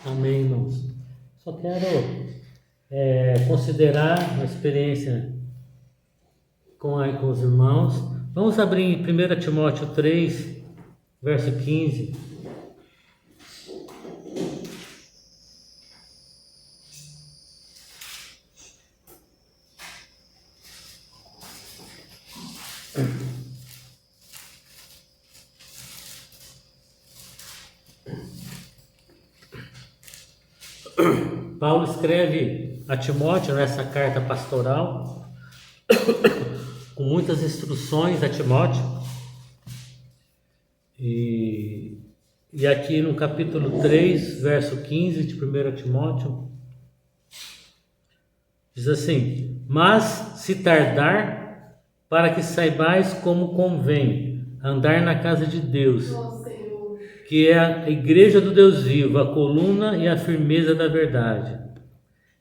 Amém, irmãos. Só quero considerar a experiência com os irmãos. Vamos abrir em 1 Timóteo 3, verso 15. Paulo escreve a Timóteo nessa carta pastoral, com muitas instruções a Timóteo. E aqui no capítulo 3, verso 15 de 1 Timóteo, diz assim: mas se tardar, para que saibais como convém andar na casa de Deus, que é a igreja do Deus vivo, a coluna e a firmeza da verdade.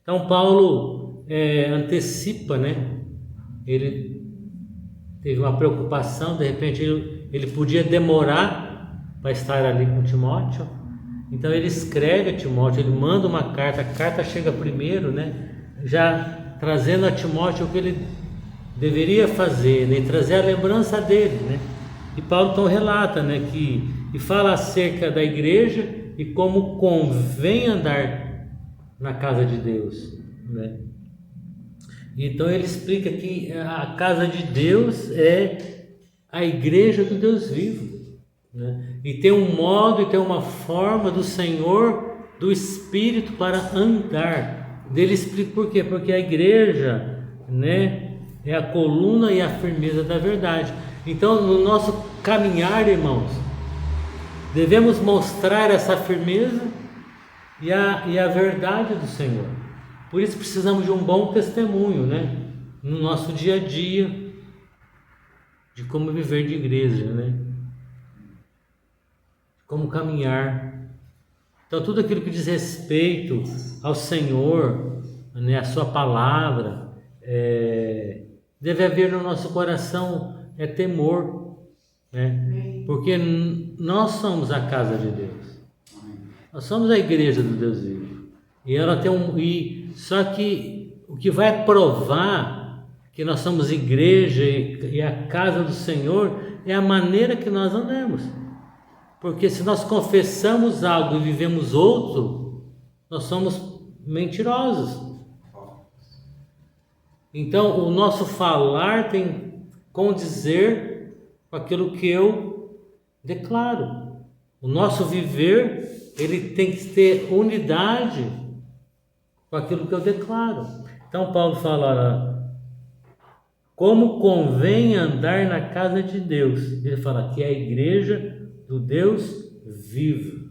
Então Paulo antecipa, né? Ele teve uma preocupação, de repente ele podia demorar para estar ali com Timóteo. Então ele escreve a Timóteo, ele manda uma carta, a carta chega primeiro, né? Já trazendo a Timóteo o que ele deveria fazer, né? E trazer a lembrança dele, né? E Paulo então relata, né, e fala acerca da igreja e como convém andar na casa de Deus, né? Então ele explica que a casa de Deus é a igreja do Deus vivo, né? E tem um modo e tem uma forma do Senhor, do Espírito para andar. Ele explica por quê? Porque a igreja, né, é a coluna e a firmeza da verdade. Então no nosso caminhar, irmãos, devemos mostrar essa firmeza e a verdade do Senhor. Por isso precisamos de um bom testemunho, né? No nosso dia a dia, de como viver de igreja, né? Como caminhar. Então tudo aquilo que diz respeito ao Senhor, né? A sua palavra, deve haver no nosso coração temor, né? Porque nós somos a casa de Deus. Nós somos a igreja do Deus vivo. E ela tem só que o que vai provar que nós somos igreja e a casa do Senhor é a maneira que nós andamos. Porque se nós confessamos algo e vivemos outro, nós somos mentirosos. Então o nosso falar tem que condizer com aquilo que eu declaro. O nosso viver, ele tem que ter unidade com aquilo que eu declaro. Então Paulo fala, como convém andar na casa de Deus. Ele fala que é a igreja do Deus vivo.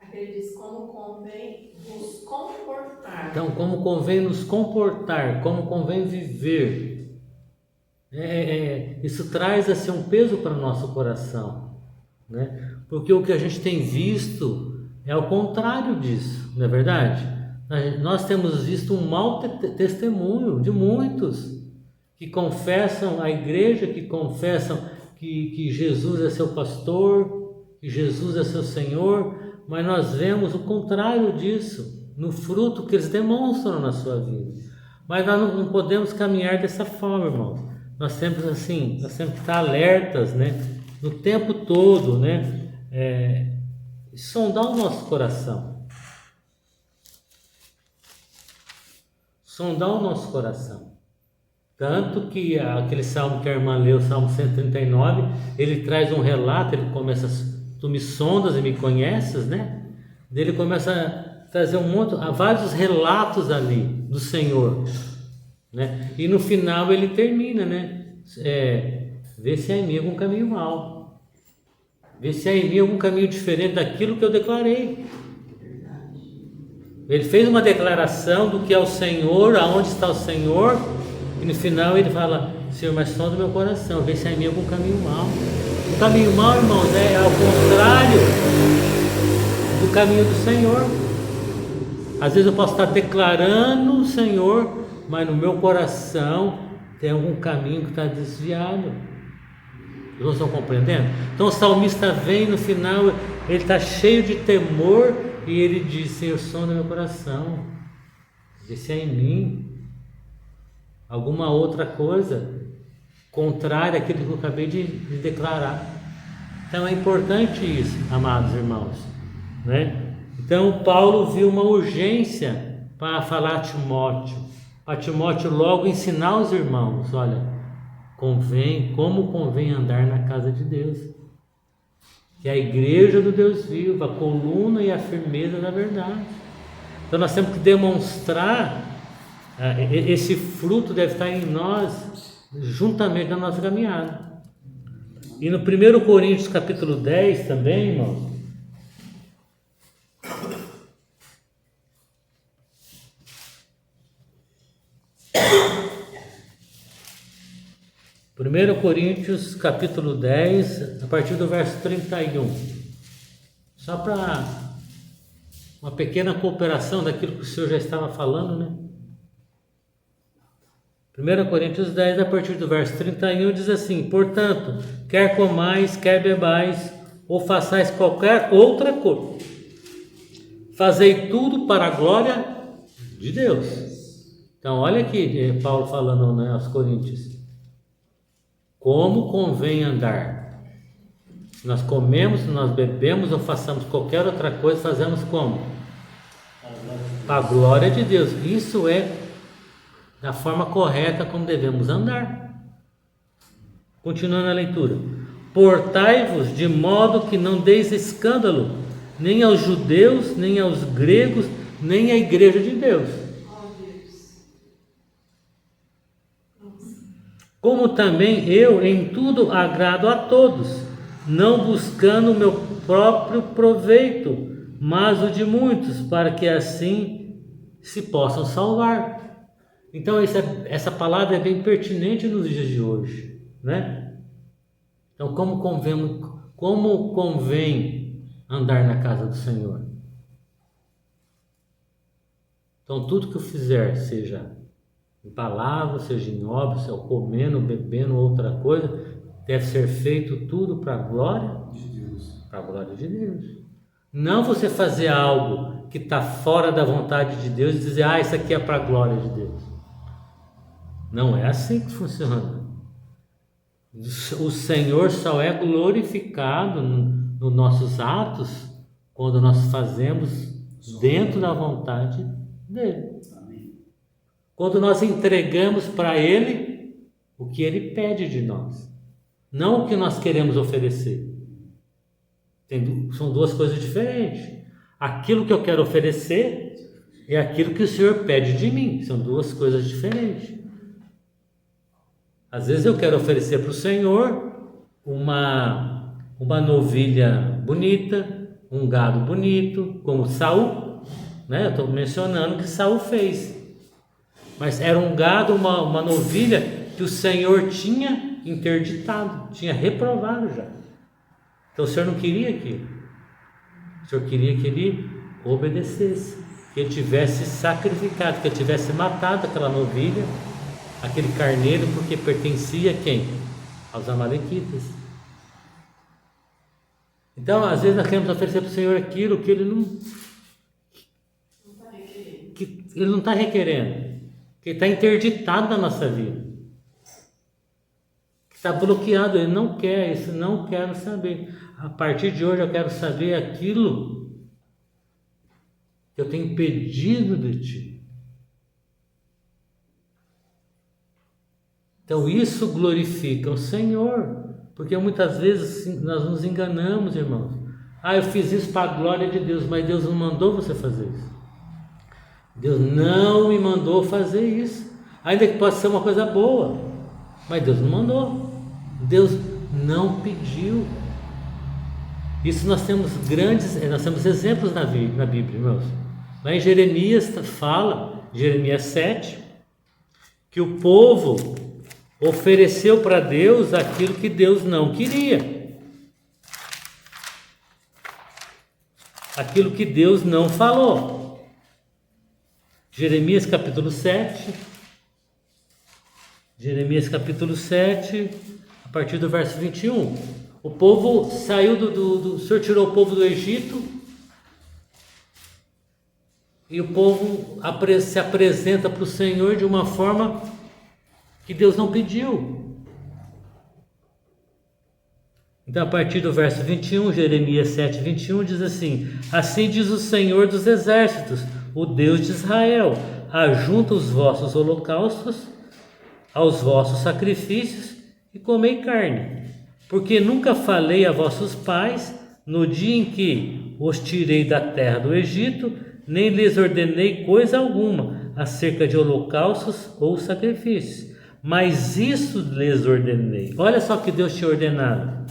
Aqui ele diz como convém nos comportar. Então, como convém nos comportar, como convém viver. Isso traz assim um peso para o nosso coração, né? Porque o que a gente tem visto é o contrário disso, não é verdade? Nós temos visto um mau testemunho de muitos que confessam a igreja, que confessam que Jesus é seu pastor, que Jesus é seu Senhor, mas nós vemos o contrário disso no fruto que eles demonstram na sua vida. Mas nós não podemos caminhar dessa forma, irmãos. Nós temos que estar alertas, né? No tempo todo, né? Sondar o nosso coração. Sondar o nosso coração. Tanto que aquele salmo que a irmã leu, o Salmo 139, ele traz um relato, ele começa, tu me sondas e me conheces, né? Ele começa a trazer vários relatos ali do Senhor, né? E no final ele termina, né? Vê se há em mim algum caminho mau. Vê se há em mim algum caminho diferente daquilo que eu declarei. Ele fez uma declaração do que é o Senhor, aonde está o Senhor, e no final ele fala, Senhor, mas sonda o meu coração, vê se há em mim algum caminho mau. O caminho mau, irmãos, é ao contrário do caminho do Senhor. Às vezes eu posso estar declarando o Senhor, mas no meu coração tem algum caminho que está desviado. Vocês estão compreendendo? Então o salmista vem no final, ele está cheio de temor e ele diz: Senhor, sonda meu coração, vê se é em mim alguma outra coisa contrária àquilo que eu acabei de declarar. Então é importante isso, amados irmãos, né? Então Paulo viu uma urgência para falar a Timóteo, para Timóteo logo ensinar os irmãos: olha, como convém andar na casa de Deus, que é a igreja do Deus vivo, a coluna e a firmeza da verdade. Então nós temos que demonstrar, esse fruto deve estar em nós, juntamente na nossa caminhada. E no 1 Coríntios capítulo 10 também, irmãos, capítulo 10, a partir do verso 31. Só para uma pequena cooperação daquilo que o Senhor já estava falando, né? 1 Coríntios 10, a partir do verso 31, diz assim: portanto, quer comais, quer bebais, ou façais qualquer outra coisa, fazei tudo para a glória de Deus. Então, olha aqui Paulo falando, né, aos Coríntios: como convém andar. Se nós comemos, se nós bebemos ou façamos qualquer outra coisa, fazemos como? Para a glória de Deus. Isso é da forma correta como devemos andar. Continuando a leitura: portai-vos de modo que não deis escândalo, nem aos judeus, nem aos gregos, nem à igreja de Deus. Como também eu em tudo agrado a todos, não buscando o meu próprio proveito, mas o de muitos, para que assim se possam salvar. Então essa palavra é bem pertinente nos dias de hoje, né? Então como convém andar na casa do Senhor? Então tudo que eu fizer, seja em palavra, seja em obra, seja comendo, bebendo, outra coisa, deve ser feito tudo para a glória de Deus. Para a glória de Deus. Não você fazer algo que está fora da vontade de Deus e dizer: isso aqui é para a glória de Deus. Não é assim que funciona. O Senhor só é glorificado nos nossos atos quando nós fazemos dentro da vontade dele. Quando nós entregamos para Ele o que Ele pede de nós, não o que nós queremos oferecer. São duas coisas diferentes. Aquilo que eu quero oferecer é aquilo que o Senhor pede de mim. São duas coisas diferentes. Às vezes eu quero oferecer para o Senhor uma novilha bonita, um gado bonito, como Saul, né? Eu estou mencionando que Saul fez. Mas era um gado, uma novilha que o Senhor tinha interditado, tinha reprovado já. Então o Senhor não queria aquilo. O Senhor queria que ele obedecesse, que ele tivesse sacrificado, que ele tivesse matado aquela novilha, aquele carneiro, porque pertencia a quem? Aos amalequitas. Então às vezes nós queremos oferecer para o Senhor aquilo que ele não está requerendo, que está interditado na nossa vida, que está bloqueado. Ele não quer isso, não quero saber. A partir de hoje eu quero saber aquilo que eu tenho pedido de ti. Então isso glorifica o Senhor, porque muitas vezes nós nos enganamos, irmãos. Eu fiz isso para a glória de Deus, mas Deus não mandou você fazer isso. Deus não me mandou fazer isso, ainda que possa ser uma coisa boa, mas Deus não mandou, Deus não pediu. Isso nós temos exemplos na Bíblia, irmãos. Lá em Jeremias fala, Jeremias 7, que o povo ofereceu para Deus aquilo que Deus não queria, aquilo que Deus não falou. Jeremias capítulo 7, a partir do verso 21. O povo saiu o Senhor tirou o povo do Egito E o povo se apresenta para o Senhor de uma forma que Deus não pediu. Então, a partir do verso 21, Jeremias 7, 21, diz assim: assim diz o Senhor dos exércitos, o Deus de Israel: ajunta os vossos holocaustos aos vossos sacrifícios e comei carne, porque nunca falei a vossos pais no dia em que os tirei da terra do Egito, nem lhes ordenei coisa alguma acerca de holocaustos ou sacrifícios, mas isso lhes ordenei. Olha só que Deus tinha ordenado,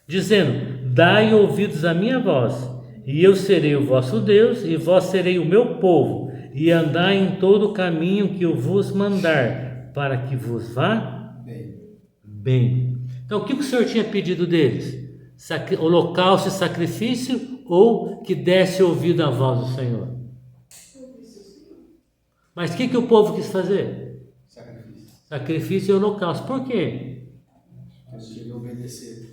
dizendo: dai ouvidos à minha voz, e eu serei o vosso Deus, e vós serei o meu povo, e andai em todo o caminho que eu vos mandar, para que vos vá bem. Então, o que o Senhor tinha pedido deles? Holocausto e sacrifício, ou que desse ouvido à voz do Senhor? Mas o que o povo quis fazer? Sacrifício e holocausto. Por quê? Eles queriam obedecer.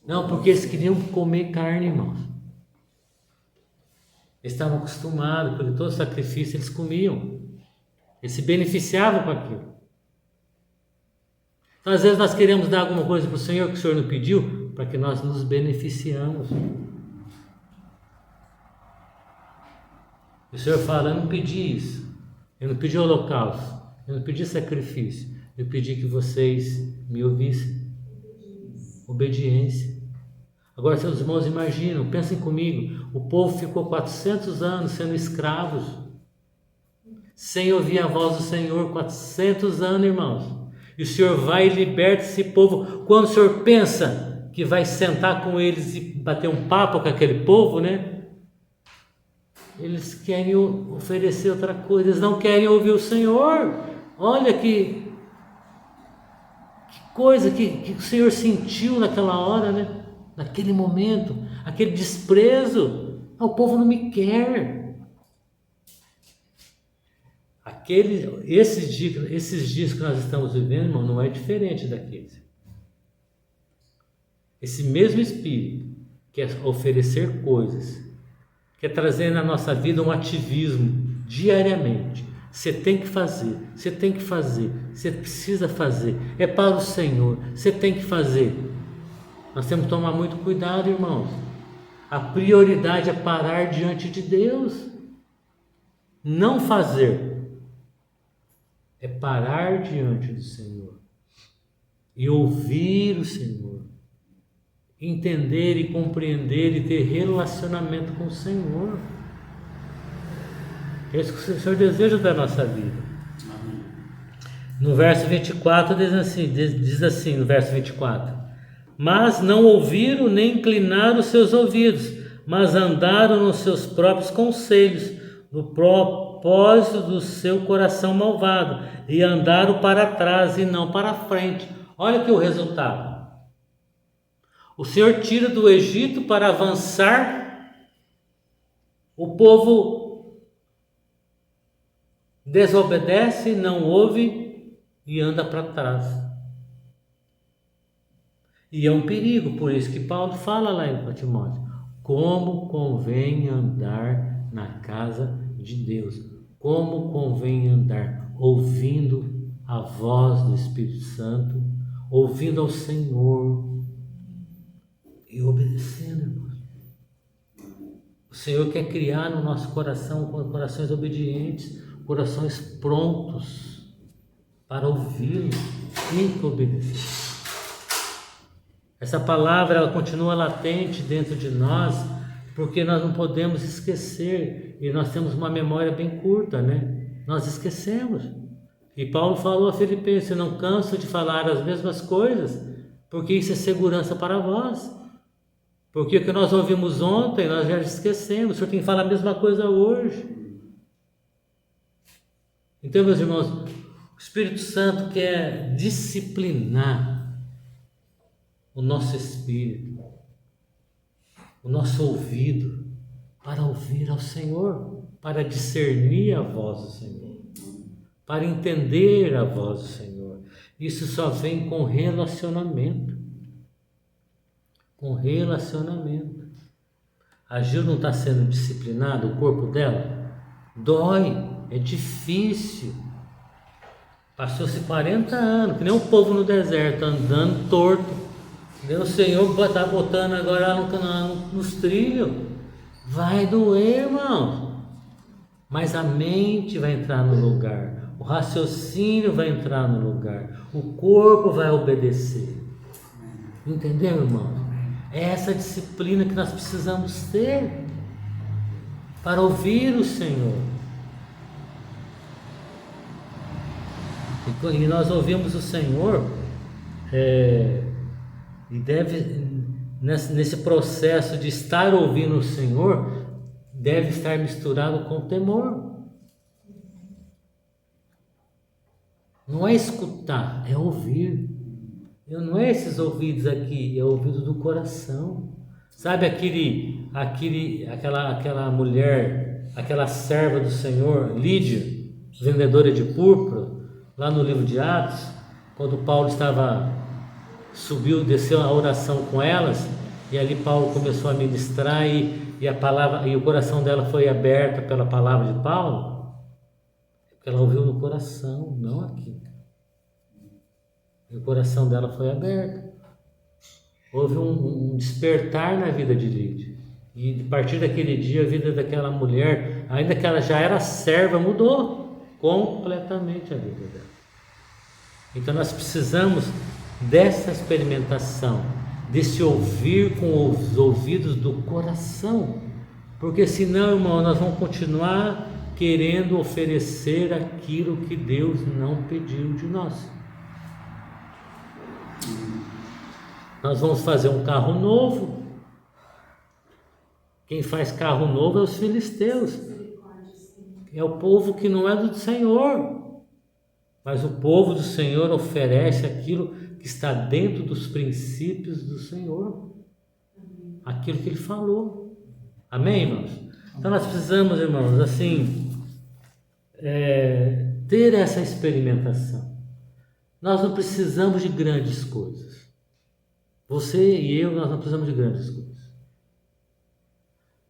Não, porque eles queriam comer carne, irmãos. Eles estavam acostumados, porque todo sacrifício eles comiam. Eles se beneficiavam com aquilo. Então, às vezes nós queremos dar alguma coisa para o Senhor que o Senhor não pediu, para que nós nos beneficiamos. O Senhor fala: eu não pedi isso, eu não pedi holocausto, eu não pedi sacrifício, eu pedi que vocês me ouvissem. Obediência. Agora, seus irmãos, imaginam, pensem comigo, o povo ficou 400 anos sendo escravos, sem ouvir a voz do Senhor, 400 anos, irmãos. E o Senhor vai e liberta esse povo. Quando o Senhor pensa que vai sentar com eles e bater um papo com aquele povo, né? Eles querem oferecer outra coisa, eles não querem ouvir o Senhor. Olha que coisa que o Senhor sentiu naquela hora, né? Naquele momento, aquele desprezo. O povo não me quer. Esses dias que nós estamos vivendo, irmão, não é diferente daqueles. Esse mesmo Espírito quer oferecer coisas, quer trazer na nossa vida um ativismo diariamente. Você tem que fazer, você tem que fazer, você precisa fazer, é para o Senhor, você tem que fazer. Nós temos que tomar muito cuidado, irmãos. A prioridade é parar diante de Deus. Não fazer é parar diante do Senhor e ouvir o Senhor, entender e compreender e ter relacionamento com o Senhor. É isso que o Senhor deseja da nossa vida. No verso 24 diz assim, no verso 24: mas não ouviram nem inclinaram os seus ouvidos, mas andaram nos seus próprios conselhos, no propósito do seu coração malvado, e andaram para trás e não para frente. Olha que o resultado. O Senhor tira do Egito para avançar, o povo desobedece, não ouve e anda para trás. E é um perigo, por isso que Paulo fala lá em Timóteo: como convém andar na casa de Deus, como convém andar ouvindo a voz do Espírito Santo, ouvindo ao Senhor e obedecendo, irmãos. O Senhor quer criar no nosso coração corações obedientes, corações prontos para ouvi-lo e obedecer. Essa palavra, ela continua latente dentro de nós, porque nós não podemos esquecer, e nós temos uma memória bem curta, né? Nós esquecemos. E Paulo falou a Filipenses: não canso de falar as mesmas coisas, porque isso é segurança para vós. Porque o que nós ouvimos ontem, nós já esquecemos. O Senhor tem que falar a mesma coisa hoje. Então, meus irmãos, o Espírito Santo quer disciplinar o nosso espírito, o nosso ouvido, para ouvir ao Senhor, para discernir a voz do Senhor, para entender a voz do Senhor. Isso só vem com relacionamento. Com relacionamento. A Gil não está sendo disciplinada, o corpo dela? Dói, é difícil. Passou-se 40 anos, que nem o povo no deserto, andando torto. O Senhor está botando agora nos trilhos. Vai doer, irmão. Mas a mente vai entrar no lugar. O raciocínio vai entrar no lugar. O corpo vai obedecer. Entendeu, irmão? É essa disciplina que nós precisamos ter para ouvir o Senhor. E nós ouvimos o Senhor, e deve, nesse processo de estar ouvindo o Senhor, deve estar misturado com temor. Não é escutar, é ouvir. Não é esses ouvidos aqui, é o ouvido do coração. Sabe aquela mulher, aquela serva do Senhor, Lídia, vendedora de púrpura, lá no livro de Atos, quando Paulo desceu a oração com elas, e ali Paulo começou a ministrar, e a palavra, e o coração dela foi aberto pela palavra de Paulo, porque ela ouviu no coração, não aqui. E o coração dela foi aberto. Houve um despertar na vida de Lídia. E a partir daquele dia, a vida daquela mulher, ainda que ela já era serva, mudou completamente a vida dela. Então nós precisamos dessa experimentação, desse ouvir com os ouvidos do coração. Porque senão, irmão, nós vamos continuar querendo oferecer aquilo que Deus não pediu de nós. Nós vamos fazer um carro novo. Quem faz carro novo é os filisteus. É o povo que não é do Senhor. Mas o povo do Senhor oferece aquilo que está dentro dos princípios do Senhor. Aquilo que Ele falou. Amém, irmãos? Então nós precisamos, irmãos, assim, ter essa experimentação. Nós não precisamos de grandes coisas. Você e eu, nós não precisamos de grandes coisas.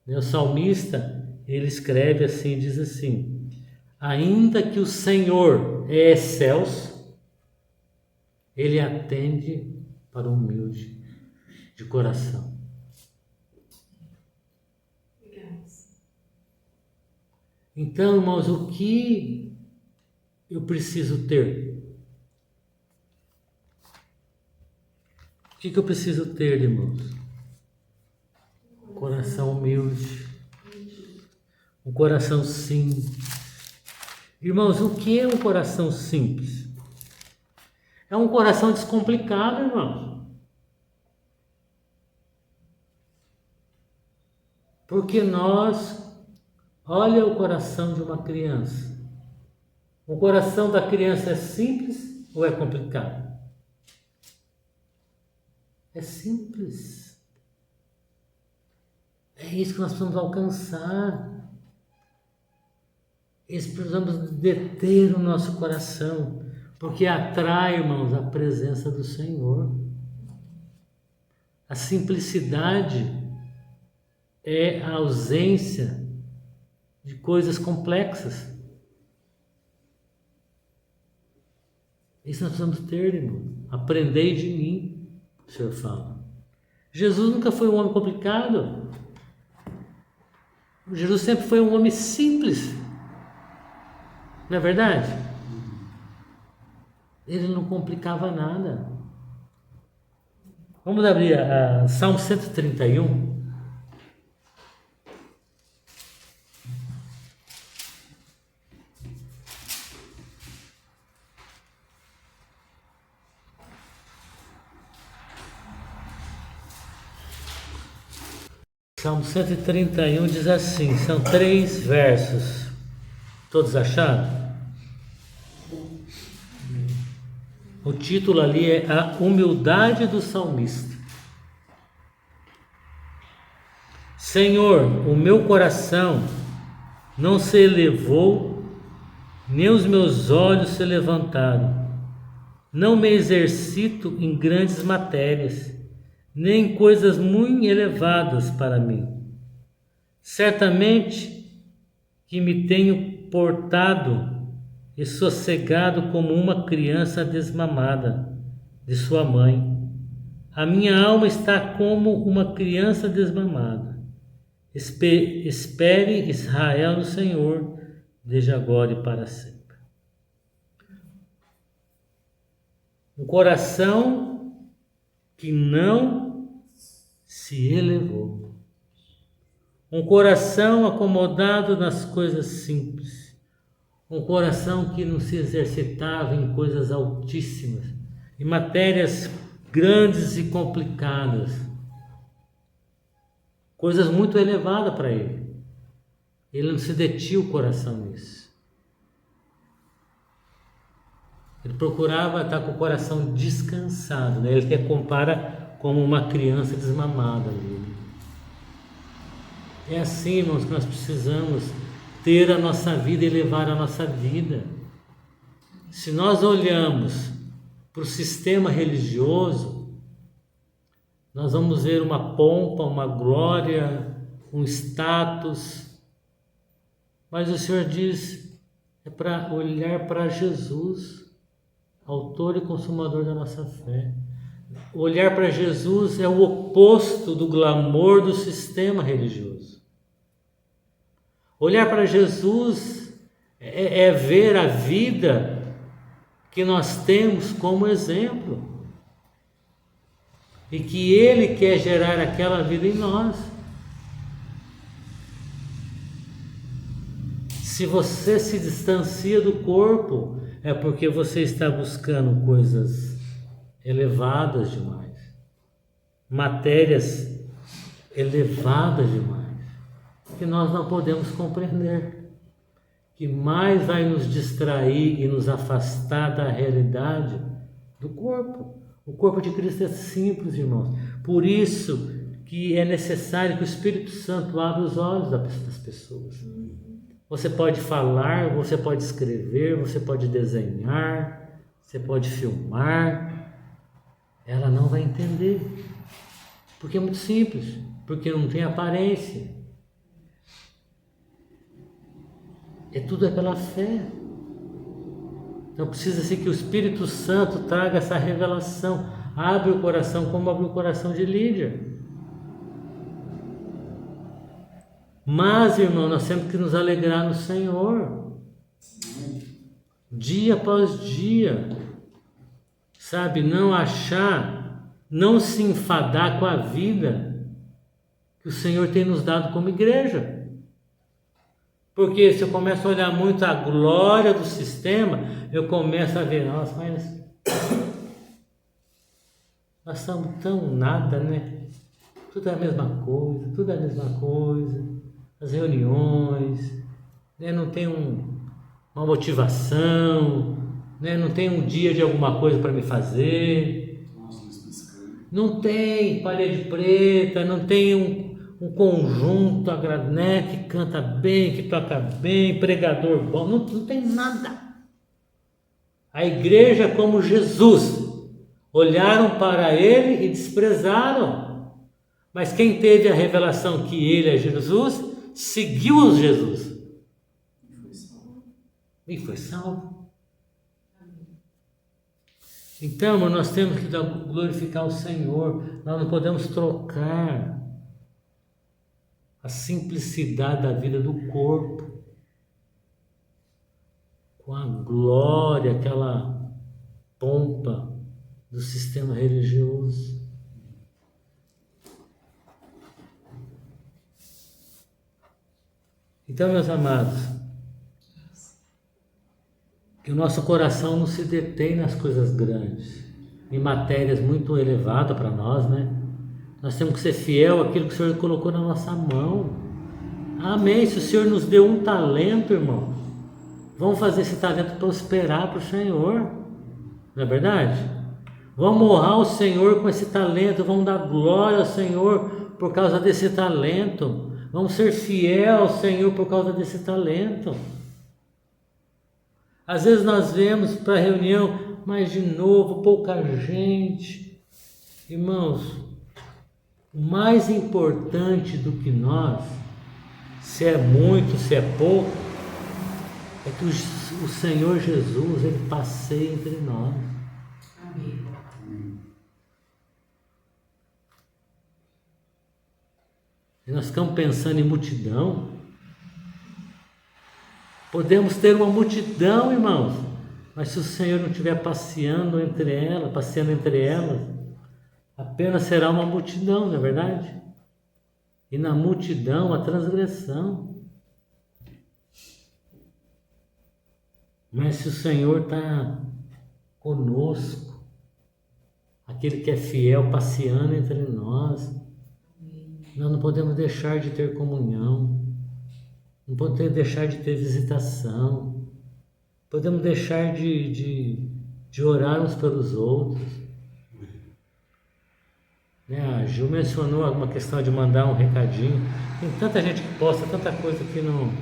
O salmista, ele escreve assim, diz assim: ainda que o Senhor é excelso, Ele atende para o humilde de coração. Então, irmãos, o que eu preciso ter? O que eu preciso ter, irmãos? Um coração humilde, um coração simples. Irmãos, o que é um coração simples? É um coração descomplicado, irmãos. Porque olha o coração de uma criança. O coração da criança é simples ou é complicado? É simples. É isso que nós precisamos alcançar. Precisamos deter o nosso coração, porque atrai, irmãos, a presença do Senhor. A simplicidade é a ausência de coisas complexas. Isso nós precisamos ter, irmão. Aprendei de mim. O Senhor fala. Jesus nunca foi um homem complicado. Jesus sempre foi um homem simples. Não é verdade? Ele não complicava nada. Vamos abrir a Salmo 131. Salmo 131 diz assim, são 3 versos. Todos acharam? O título ali é A Humildade do Salmista. Senhor, o meu coração não se elevou, nem os meus olhos se levantaram. Não me exercito em grandes matérias, nem coisas muito elevadas para mim. Certamente que me tenho portado e sossegado como uma criança desmamada de sua mãe. A minha alma está como uma criança desmamada. Espere Israel no Senhor, desde agora e para sempre. Um coração que não se elevou. Um coração acomodado nas coisas simples. Um coração que não se exercitava em coisas altíssimas, em matérias grandes e complicadas. Coisas muito elevadas para ele. Ele não se detinha o coração nisso. Ele procurava estar com o coração descansado, né? Ele até compara como uma criança desmamada. É assim, irmãos, que nós precisamos ter a nossa vida e levar a nossa vida. Se nós olhamos para o sistema religioso, nós vamos ver uma pompa, uma glória, um status. Mas o Senhor diz, é para olhar para Jesus, autor e consumador da nossa fé. Olhar para Jesus é o oposto do glamour do sistema religioso. Olhar para Jesus é ver a vida que nós temos como exemplo. E que Ele quer gerar aquela vida em nós. Se você se distancia do corpo, é porque você está buscando coisas elevadas demais, matérias elevadas demais, que nós não podemos compreender, que mais vai nos distrair e nos afastar da realidade do corpo. O corpo de Cristo é simples, irmãos. Por isso que é necessário que o Espírito Santo abra os olhos das pessoas. Você pode falar, você pode escrever, você pode desenhar, você pode filmar. Ela não vai entender. Porque é muito simples. Porque não tem aparência. Tudo é pela fé. Então precisa-se que o Espírito Santo traga essa revelação. Abre o coração como abriu o coração de Lídia. Mas, irmão, nós temos que nos alegrar no Senhor. Dia após dia. Sabe, não se enfadar com a vida que o Senhor tem nos dado como igreja. Porque se eu começo a olhar muito a glória do sistema, eu começo a ver, nossa, mas nós somos tão nada, né? Tudo é a mesma coisa, as reuniões, né? Não tem uma motivação, né? Não tem um dia de alguma coisa para me fazer, não tem parede preta, não tem um conjunto, né, que canta bem, que toca bem, pregador bom, não tem nada. A igreja como Jesus, olharam para ele e desprezaram. Mas quem teve a revelação que ele é Jesus, seguiu Jesus. E foi salvo. Então, nós temos que glorificar o Senhor. Nós não podemos trocar a simplicidade da vida do corpo com a glória, aquela pompa do sistema religioso. Então, meus amados, que o nosso coração não se detém nas coisas grandes, em matérias muito elevadas para nós, né? Nós temos que ser fiel àquilo que o Senhor colocou na nossa mão. Amém. Se o Senhor nos deu um talento, irmão, vamos fazer esse talento prosperar para o Senhor. Não é verdade? Vamos honrar o Senhor com esse talento. Vamos dar glória ao Senhor por causa desse talento. Vamos ser fiel ao Senhor por causa desse talento. Às vezes nós vemos para a reunião, mas de novo, pouca gente. Irmãos, o mais importante do que nós, se é muito, se é pouco, é que o Senhor Jesus, Ele passeia entre nós. Amém. E nós ficamos pensando em multidão. Podemos ter uma multidão, irmãos, mas se o Senhor não estiver passeando entre elas, apenas será uma multidão, não é verdade? E na multidão a transgressão. Mas se o Senhor está conosco, aquele que é fiel passeando entre nós não podemos deixar de ter comunhão, não podemos deixar de ter visitação, podemos deixar de orar uns pelos outros. A Gil mencionou alguma questão de mandar um recadinho. Tem tanta gente que posta tanta coisa que não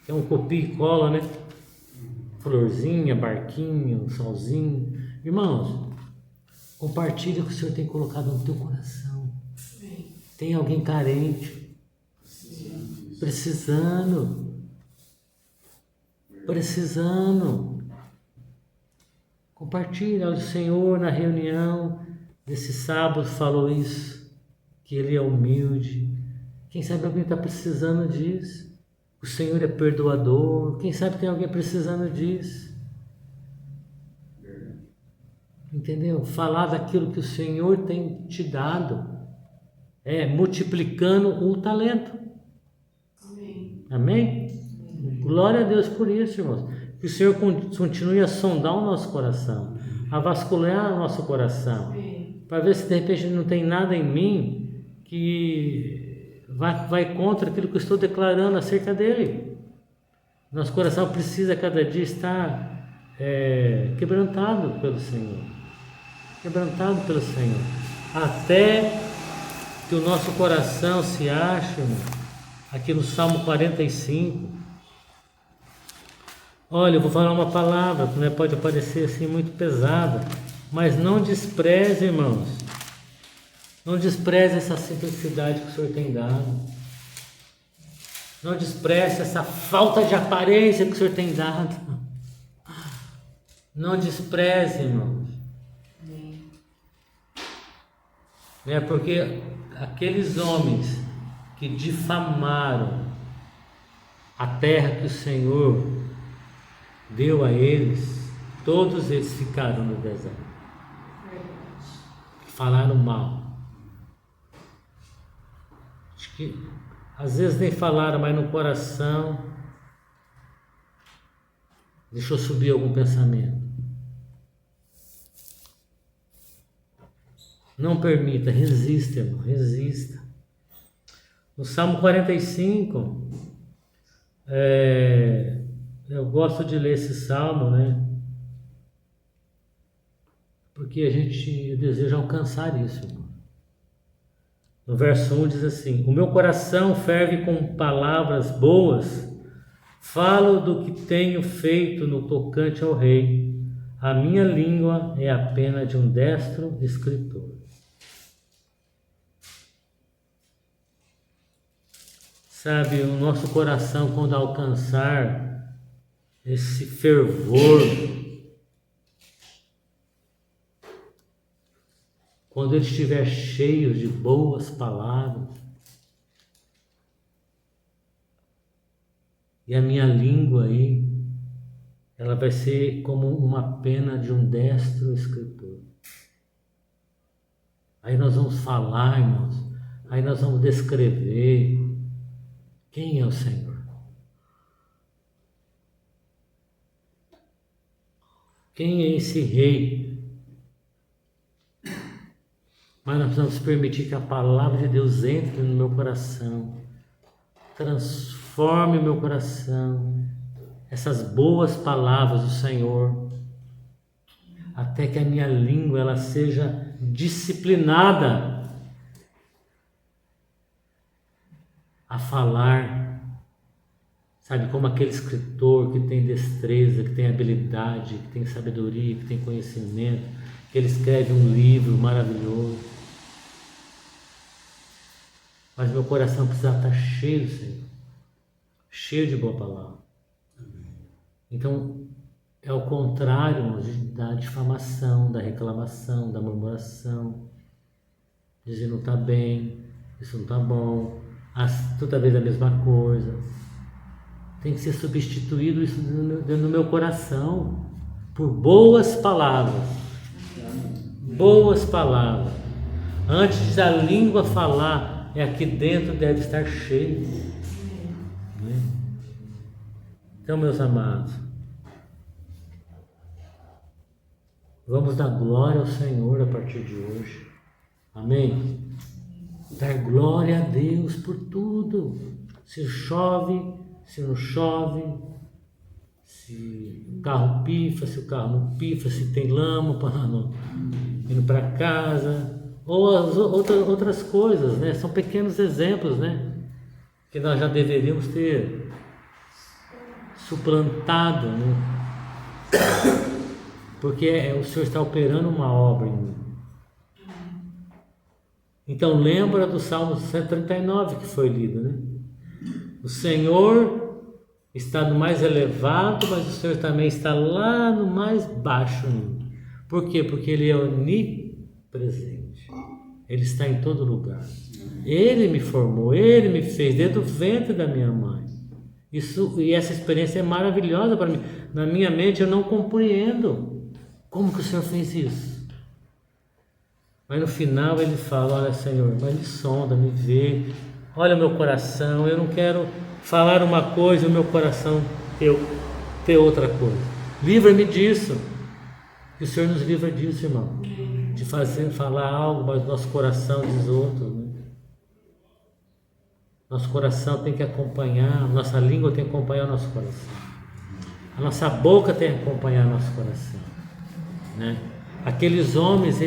é um copia e cola, né? Florzinha, barquinho, solzinho. Irmãos, compartilha o que o Senhor tem colocado no teu coração. Tem alguém carente, precisando. Compartilha. O Senhor na reunião desse sábado falou isso, que Ele é humilde. Quem sabe alguém está precisando disso. O Senhor é perdoador. Quem sabe tem alguém precisando disso. Entendeu? Falar daquilo que o Senhor tem te dado. Multiplicando o talento. Amém. Amém? Glória a Deus por isso, irmãos. Que o Senhor continue a sondar o nosso coração, a vasculhar o nosso coração, para ver se de repente não tem nada em mim que vai contra aquilo que eu estou declarando acerca dele. Nosso coração precisa cada dia estar quebrantado pelo Senhor. Quebrantado pelo Senhor. Até que o nosso coração se ache, aqui no Salmo 45. Olha, eu vou falar uma palavra que pode parecer assim muito pesada, mas não despreze, irmãos. Não despreze essa simplicidade que o Senhor tem dado. Não despreze essa falta de aparência que o Senhor tem dado. Não despreze, irmãos. Porque aqueles homens que difamaram a terra que o Senhor deu a eles, todos eles ficaram no deserto. Falaram mal. Acho que às vezes nem falaram, mas no coração deixou subir algum pensamento. Não permita, resista, irmão, resista. No Salmo 45, eu gosto de ler esse salmo, porque eu desejo alcançar isso, irmão. No verso 1 diz assim: o meu coração ferve com palavras boas, falo do que tenho feito no tocante ao rei, a minha língua é a pena de um destro escritor. Sabe, o nosso coração, quando alcançar esse fervor, quando ele estiver cheio de boas palavras, e a minha língua aí, ela vai ser como uma pena de um destro escritor. Aí nós vamos falar, irmãos, aí nós vamos descrever quem é o Senhor. Quem é esse rei? Mas nós precisamos permitir que a palavra de Deus entre no meu coração, transforme o meu coração, essas boas palavras do Senhor, até que a minha língua ela seja disciplinada a falar, sabe, como aquele escritor que tem destreza, que tem habilidade, que tem sabedoria, que tem conhecimento, que ele escreve um livro maravilhoso. Mas meu coração precisa estar cheio, Senhor, cheio de boa palavra. Então, é o contrário, irmãos, da difamação, da reclamação, da murmuração, dizer não está bem, isso não está bom, toda vez a mesma coisa. Tem que ser substituído isso dentro do meu coração por boas palavras. Boas palavras. Antes da língua falar, aqui dentro deve estar cheio. Né? Então, meus amados, vamos dar glória ao Senhor a partir de hoje. Amém? Dar glória a Deus por tudo. Se chove, se não chove, se o carro pifa, se o carro não pifa, se tem lama indo para casa, ou as outras coisas, né? São pequenos exemplos, né? Que nós já deveríamos ter suplantado, né? Porque o Senhor está operando uma obra em mim. Então lembra do Salmo 139 que foi lido, né? O Senhor está no mais elevado, mas o Senhor também está lá no mais baixo. Por quê? Porque Ele é onipresente. Ele está em todo lugar. Ele me formou, Ele me fez desde o ventre da minha mãe. E essa experiência é maravilhosa para mim. Na minha mente eu não compreendo como que o Senhor fez isso. Mas no final Ele fala, olha Senhor, mas me sonda, me vê, olha o meu coração, eu não quero falar uma coisa e o meu coração ter outra coisa. Livra-me disso. Que o Senhor nos livra disso, irmão. De falar algo, mas nosso coração diz outro. Né? Nosso coração tem que acompanhar, nossa língua tem que acompanhar o nosso coração. A nossa boca tem que acompanhar o nosso coração. Né? Aqueles homens,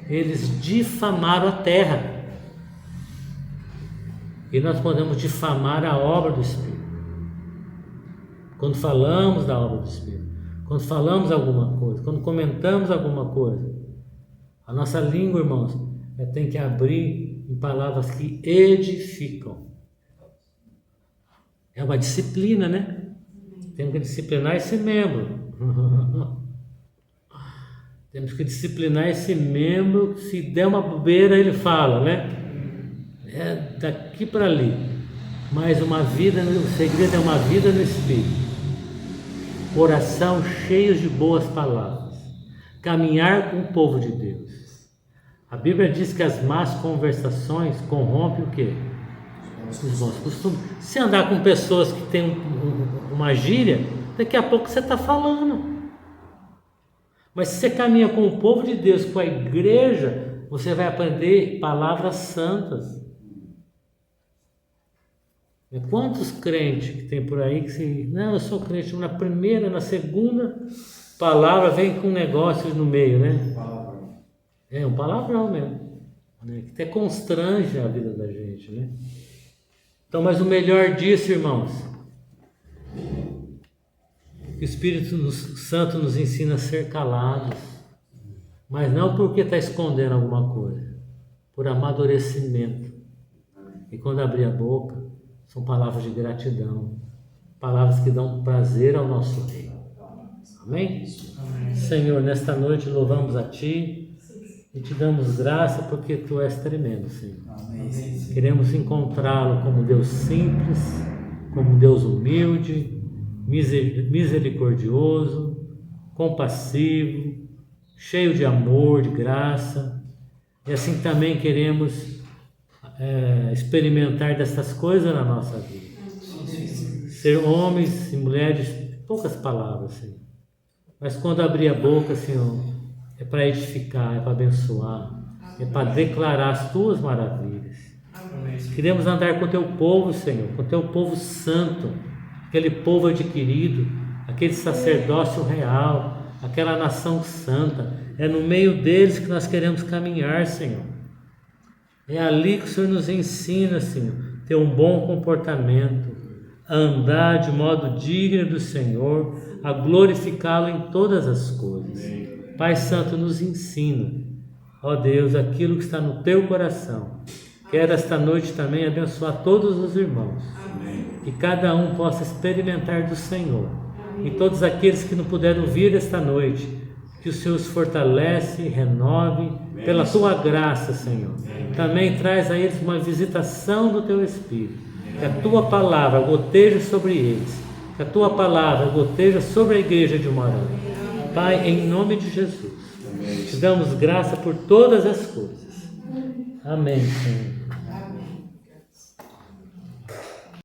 eles difamaram a terra. E nós podemos difamar a obra do Espírito. Quando falamos da obra do Espírito, quando falamos alguma coisa, quando comentamos alguma coisa, a nossa língua, irmãos, tem que abrir em palavras que edificam. É uma disciplina, né? Temos que disciplinar esse membro. Temos que disciplinar esse membro. Se der uma bobeira, ele fala, né? É daqui para ali. Mas uma vida, o segredo é uma vida no Espírito. Coração cheio de boas palavras. Caminhar com o povo de Deus. A Bíblia diz que as más conversações corrompem o quê? Os bons costumes. Se andar com pessoas que têm uma gíria, daqui a pouco você está falando. Mas se você caminha com o povo de Deus, com a igreja, você vai aprender palavras santas. Quantos crentes que tem por aí que não, eu sou crente, na primeira, na segunda palavra vem com um negócio no meio, né? É um palavrão mesmo, né? Que até constrange a vida da gente, né? Então, mas o melhor disso, irmãos, o Espírito Santo nos ensina a ser calados, mas não porque está escondendo alguma coisa, por amadurecimento. E quando abrir a boca, são palavras de gratidão, palavras que dão prazer ao nosso Rei. Amém? Amém? Senhor, nesta noite louvamos a Ti e Te damos graça porque Tu és tremendo, Senhor. Amém. Queremos encontrá-lo como Deus simples, como Deus humilde, misericordioso, compassivo, cheio de amor, de graça. E assim também queremos experimentar dessas coisas na nossa vida. Ser homens e mulheres, poucas palavras, Senhor. Mas quando abrir a boca, Senhor, é para edificar, é para abençoar, é para declarar as Tuas maravilhas. Queremos andar com o Teu povo, Senhor, com o Teu povo santo, aquele povo adquirido, aquele sacerdócio real, aquela nação santa. É no meio deles que nós queremos caminhar, Senhor. É ali que o Senhor nos ensina, Senhor, ter um bom comportamento, a andar de modo digno do Senhor, a glorificá-lo em todas as coisas. Pai Santo, nos ensina, ó Deus, aquilo que está no Teu coração. Quero esta noite também abençoar todos os irmãos. Amém. Que cada um possa experimentar do Senhor. E todos aqueles que não puderam vir esta noite, que o Senhor os fortalece, renove pela Tua graça, Senhor. Também traz a eles uma visitação do Teu Espírito. Que a Tua palavra goteje sobre eles. Que a Tua palavra goteja sobre a igreja de Umarama. Pai, em nome de Jesus, te damos graça por todas as coisas. Amém, Senhor.